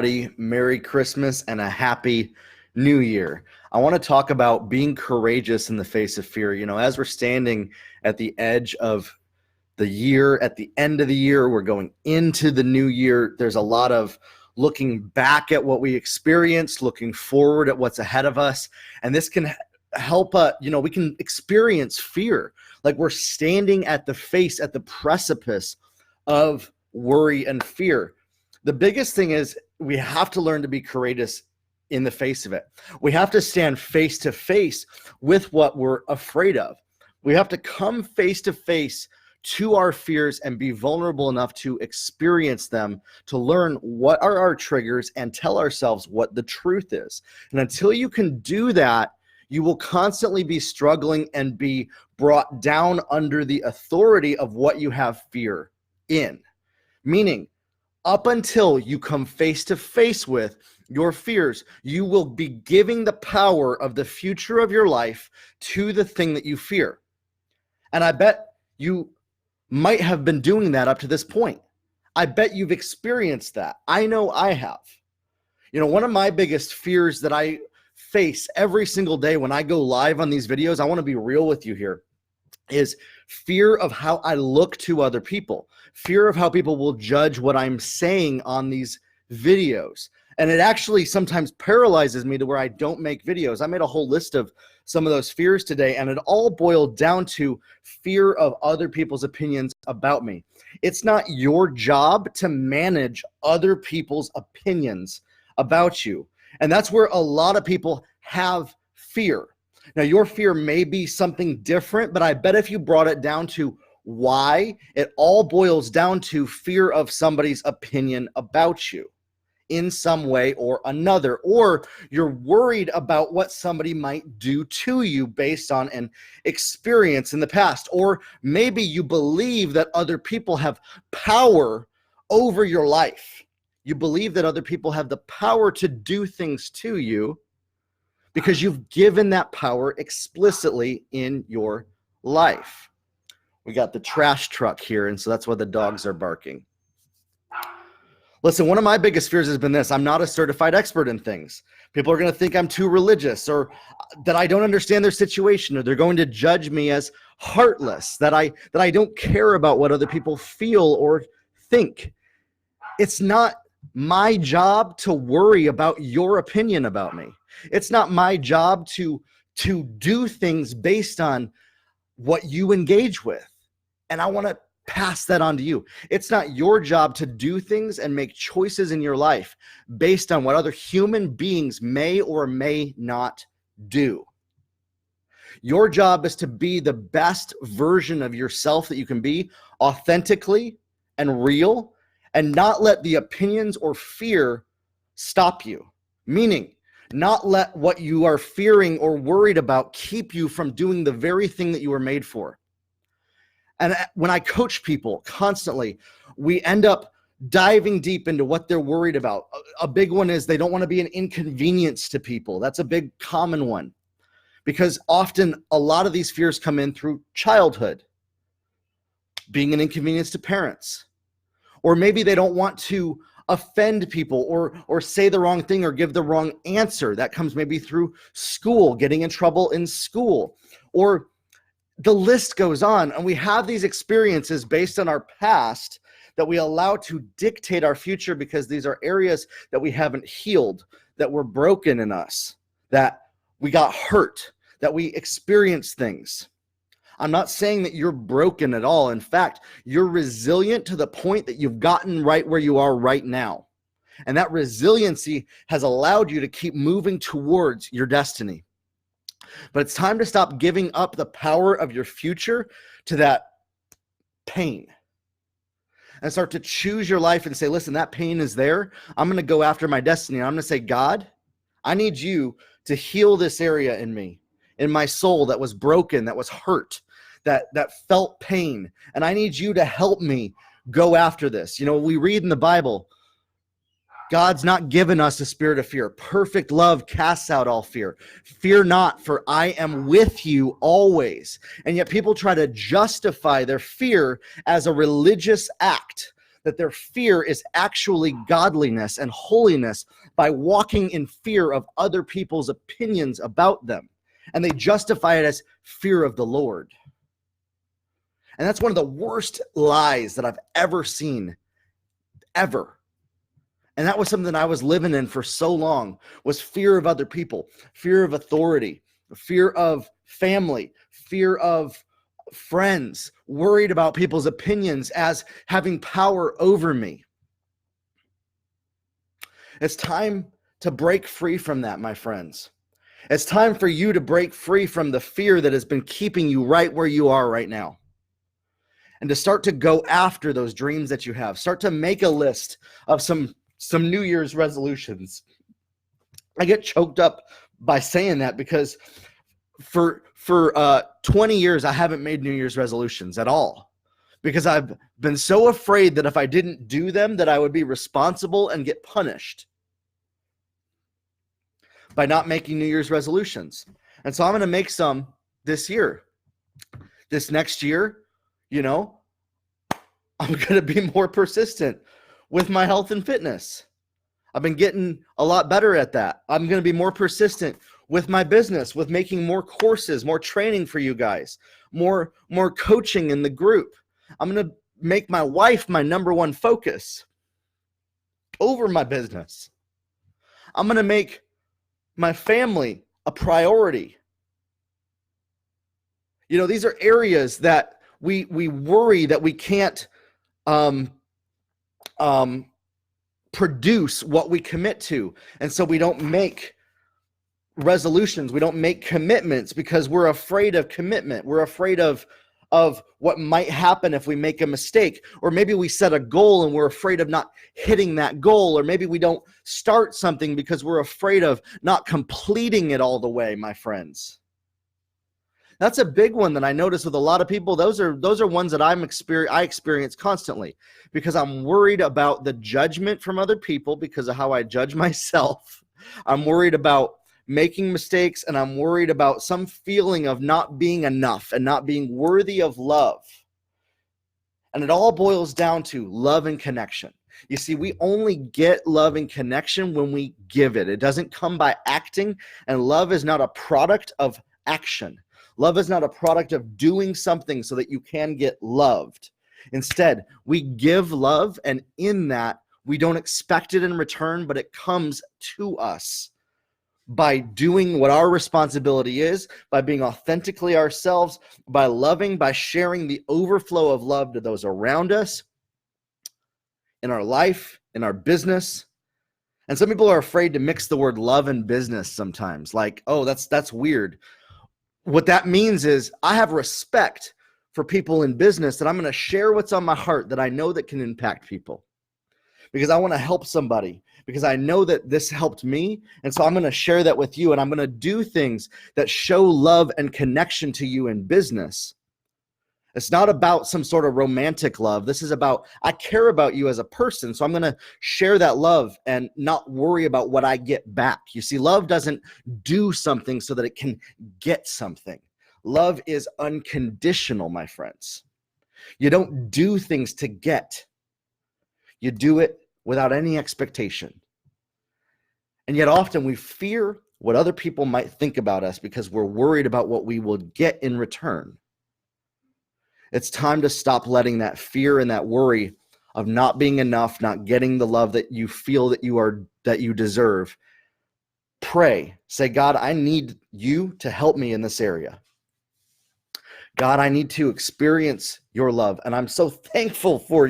Merry Christmas and a Happy New Year. I want to talk about being courageous in the face of fear. As we're standing at the edge of the year, at the end of the year, we're going into the new year. There's a lot of looking back at what we experienced, looking forward at what's ahead of us. And this can help, we can experience fear. Like we're standing at the precipice of worry and fear. The biggest thing is we have to learn to be courageous in the face of it. We have to stand face to face with what we're afraid of. We have to come face to face to our fears and be vulnerable enough to experience them, to learn what are our triggers and tell ourselves what the truth is. And until you can do that, you will constantly be struggling and be brought down under the authority of what you have fear in. Meaning, up until you come face to face with your fears, you will be giving the power of the future of your life to the thing that you fear. And I bet you might have been doing that up to this point. I bet you've experienced that. I know I have. One of my biggest fears that I face every single day when I go live on these videos, I want to be real with you here, is fear of how I look to other people, fear of how people will judge what I'm saying on these videos. And it actually sometimes paralyzes me to where I don't make videos. I made a whole list of some of those fears today, and it all boiled down to fear of other people's opinions about me. It's not your job to manage other people's opinions about you. And that's where a lot of people have fear. Now, your fear may be something different, but I bet if you brought it down to why, it all boils down to fear of somebody's opinion about you in some way or another, or you're worried about what somebody might do to you based on an experience in the past, or maybe you believe that other people have power over your life. You believe that other people have the power to do things to you because you've given that power explicitly in your life. We got the trash truck here, and so that's why the dogs are barking. Listen, one of my biggest fears has been this: I'm not a certified expert in things. People are going to think I'm too religious, or that I don't understand their situation, or they're going to judge me as heartless, that I don't care about what other people feel or think. It's not my job to worry about your opinion about me. It's not my job to do things based on what you engage with. And I want to pass that on to you. It's not your job to do things and make choices in your life based on what other human beings may or may not do. Your job is to be the best version of yourself that you can be, authentically and real, and not let the opinions or fear stop you. Meaning, not let what you are fearing or worried about keep you from doing the very thing that you were made for. And when I coach people constantly, we end up diving deep into what they're worried about. A big one is they don't want to be an inconvenience to people. That's a big common one, because often a lot of these fears come in through childhood, being an inconvenience to parents. Or maybe they don't want to offend people or say the wrong thing or give the wrong answer. That comes maybe through school, getting in trouble in school, or the list goes on. And we have these experiences based on our past that we allow to dictate our future, because these are areas that we haven't healed, that were broken in us, that we got hurt, that we experienced things. I'm not saying that you're broken at all. In fact, you're resilient to the point that you've gotten right where you are right now. And that resiliency has allowed you to keep moving towards your destiny. But it's time to stop giving up the power of your future to that pain. And start to choose your life and say, listen, that pain is there. I'm going to go after my destiny. And I'm going to say, God, I need you to heal this area in me, in my soul that was broken, that was hurt, that felt pain. And I need you to help me go after this. We read in the Bible, God's not given us a spirit of fear. Perfect love casts out all fear. Fear not, for I am with you always. And yet people try to justify their fear as a religious act. that their fear is actually godliness and holiness by walking in fear of other people's opinions about them. And they justify it as fear of the Lord. And that's one of the worst lies that I've ever seen, ever. And that was something I was living in for so long, was fear of other people, fear of authority, fear of family, fear of friends, worried about people's opinions as having power over me. It's time to break free from that, my friends. It's time for you to break free from the fear that has been keeping you right where you are right now. And to start to go after those dreams that you have. Start to make a list of some New Year's resolutions. I get choked up by saying that because for 20 years, I haven't made New Year's resolutions at all, because I've been so afraid that if I didn't do them, that I would be responsible and get punished by not making New Year's resolutions. And so I'm going to make some this year. This next year, I'm going to be more persistent with my health and fitness. I've been getting a lot better at that. I'm going to be more persistent with my business, with making more courses, more training for you guys, more coaching in the group. I'm going to make my wife my number one focus over my business. I'm going to make my family a priority. These are areas that we worry that we can't produce what we commit to. And so we don't make resolutions. We don't make commitments because we're afraid of commitment. We're afraid of what might happen if we make a mistake. Or maybe we set a goal and we're afraid of not hitting that goal. Or maybe we don't start something because we're afraid of not completing it all the way, my friends. That's a big one that I notice with a lot of people. Those are ones that I experience constantly, because I'm worried about the judgment from other people because of how I judge myself. I'm worried about making mistakes, and I'm worried about some feeling of not being enough and not being worthy of love. And it all boils down to love and connection. You see, we only get love and connection when we give it. It doesn't come by acting, and love is not a product of action. Love is not a product of doing something so that you can get loved. Instead, we give love, and in that, we don't expect it in return, but it comes to us by doing what our responsibility is, by being authentically ourselves, by loving, by sharing the overflow of love to those around us, in our life, in our business. And some people are afraid to mix the word love and business sometimes. Like, oh, that's weird. What that means is I have respect for people in business, that I'm going to share what's on my heart that I know that can impact people, because I want to help somebody, because I know that this helped me. And so I'm going to share that with you, and I'm going to do things that show love and connection to you in business. It's not about some sort of romantic love. This is about, I care about you as a person. So I'm going to share that love and not worry about what I get back. You see, love doesn't do something so that it can get something. Love is unconditional, my friends. You don't do things to get. You do it without any expectation. And yet often we fear what other people might think about us because we're worried about what we will get in return. It's time to stop letting that fear and that worry of not being enough, not getting the love that you feel that you deserve. Pray. Say, God, I need you to help me in this area. God, I need to experience your love. And I'm so thankful for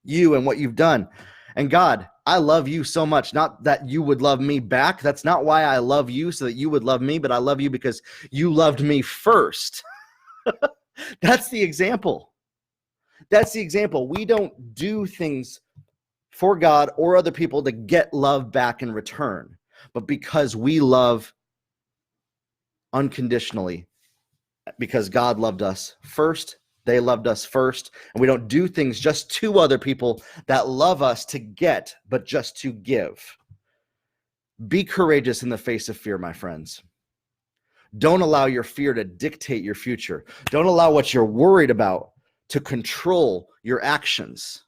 you and what you've done. And God, I love you so much. Not that you would love me back. That's not why I love you, so that you would love me, but I love you because you loved me first. That's the example. That's the example. We don't do things for God or other people to get love back in return, but because we love unconditionally, because God loved us first, they loved us first, and we don't do things just to other people that love us to get, but just to give. Be courageous in the face of fear, my friends. Don't allow your fear to dictate your future. Don't allow what you're worried about to control your actions.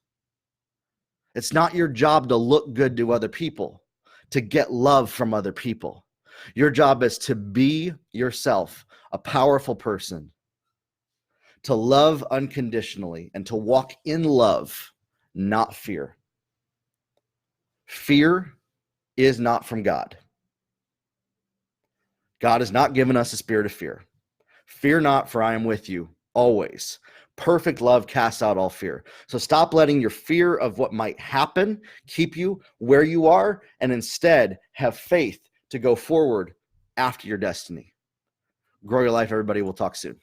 It's not your job to look good to other people, to get love from other people. Your job is to be yourself, a powerful person, to love unconditionally and to walk in love, not fear. Fear is not from God. God has not given us a spirit of fear. Fear not, for I am with you always. Perfect love casts out all fear. So stop letting your fear of what might happen keep you where you are, and instead have faith to go forward after your destiny. Grow your life, everybody. We'll talk soon.